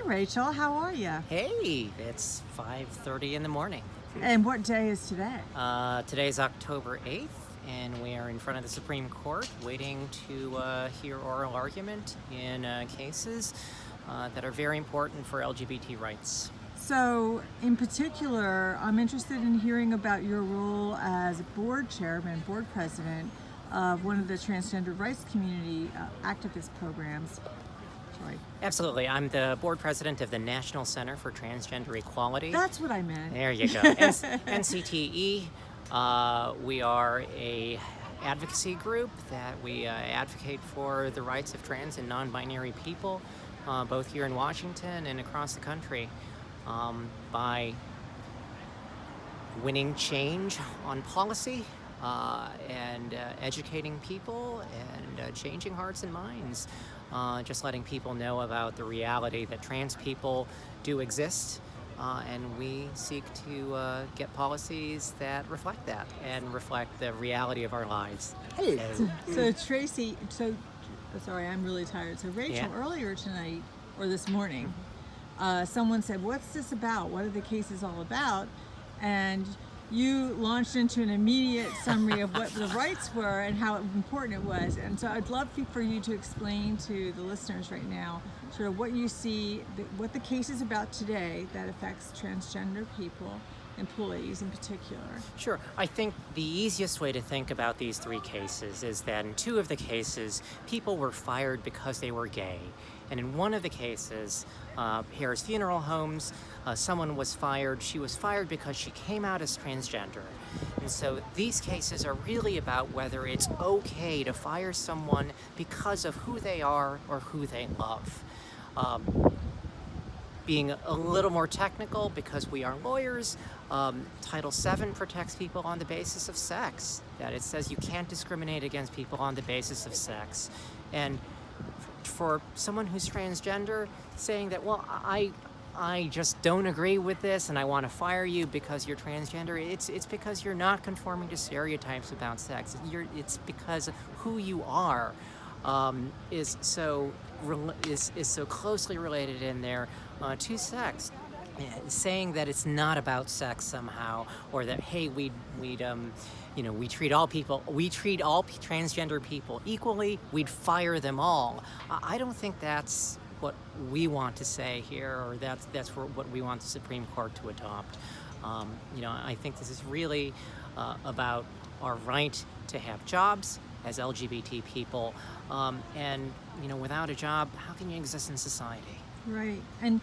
Rachel, how are you? Hey, it's 5:30 in the morning. And what day is today? Today's October 8th, and we are in front of the Supreme Court waiting to hear oral argument in cases that are very important for LGBT rights. So, in particular, I'm interested in hearing about your role as board chairman, board president of one of the transgender rights community activist programs. Sorry. Absolutely. I'm the board president of the National Center for Transgender Equality. That's what I meant. There you go. NCTE. We are a advocacy group that we advocate for the rights of trans and non-binary people, both here in Washington and across the country, by winning change on policy and educating people and changing hearts and minds. Just letting people know about the reality that trans people do exist, and we seek to get policies that reflect that and reflect the reality of our lives. Hello. So Tracy, sorry, I'm really tired. So Rachel, Yeah. earlier tonight, or this morning, someone said, "What's this about? What are the cases all about?" And you launched into an immediate summary of what the rights were and how important it was. And so I'd love for you to explain to the listeners right now sort of what you see, what the case is about today that affects transgender people, employees in particular. Sure. I think the easiest way to think about these three cases is that in two of the cases, people were fired because they were gay. And in one of the cases, Harris Funeral Homes, someone was fired. She was fired because she came out as transgender. And so these cases are really about whether it's okay to fire someone because of who they are or who they love. Being a little more technical, because we are lawyers, Title VII protects people on the basis of sex. That it says you can't discriminate against people on the basis of sex. And for someone who's transgender, saying that, well, I just don't agree with this and I want to fire you because you're transgender, it's because you're not conforming to stereotypes about sex. It's because who you are is so closely related in there to sex. Saying that it's not about sex somehow, or that hey, we treat all transgender people equally, we'd fire them all. I don't think that's what we want to say here, or that's what we want the Supreme Court to adopt. I think this is really about our right to have jobs as LGBT people, and without a job, how can you exist in society? Right. And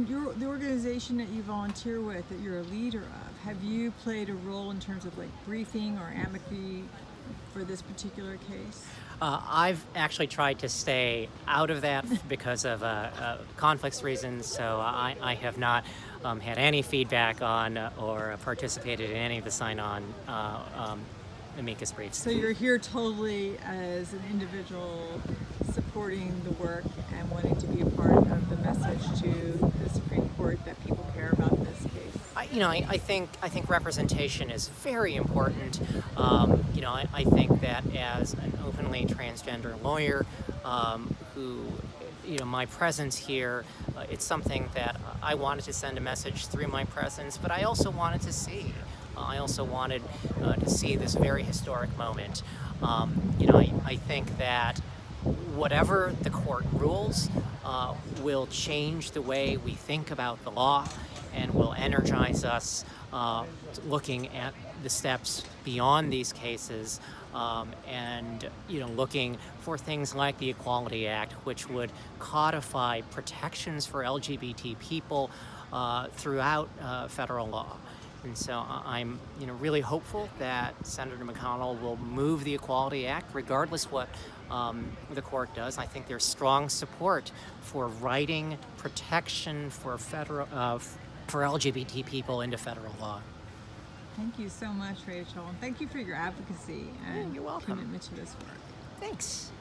the organization that you volunteer with, that you're a leader of, have you played a role in terms of like briefing or amicus for this particular case? I've actually tried to stay out of that because of conflicts reasons, so I have not had any feedback on or participated in any of the sign-on amicus briefs. So you're here totally as an individual supporting the work and wanting to be a part of the message to the Supreme Court that people care about this case. I think representation is very important. I think that as an openly transgender lawyer, who my presence here, it's something that I wanted to send a message through my presence, but I also wanted to see. I also wanted to see this very historic moment. I think that whatever the court rules will change the way we think about the law and will energize us looking at the steps beyond these cases, and looking for things like the Equality Act, which would codify protections for LGBT people throughout federal law. And so I'm really hopeful that Senator McConnell will move the Equality Act regardless what the court does. I think there's strong support for writing protection for for LGBT people into federal law. Thank you so much, Rachel. And thank you for your advocacy and You're welcome. commitment to this work. Thanks.